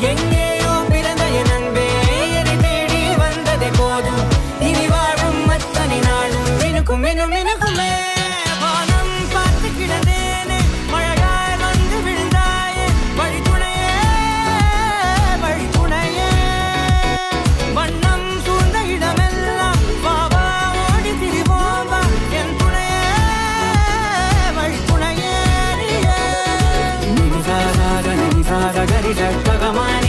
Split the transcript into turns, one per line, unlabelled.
எங்கேயோ பிறந்த என் அன்பே என்னை தேடி வந்ததே போதும் இனி வாழும் அத்தனை நாளும் மினுக்கும் மினும் மினுக்குமே வானம் பார்த்து கிடந்தேனே மழையாய் வந்து விழுந்தாயே வழித்துணையே வழித்துணையே வண்ணம் சூழ்ந்த இடமெல்லாம் வாவா ஓடி திரிவோம் வா என் துணையே வழித்துணையே நிசாக கரி சட்டகமானி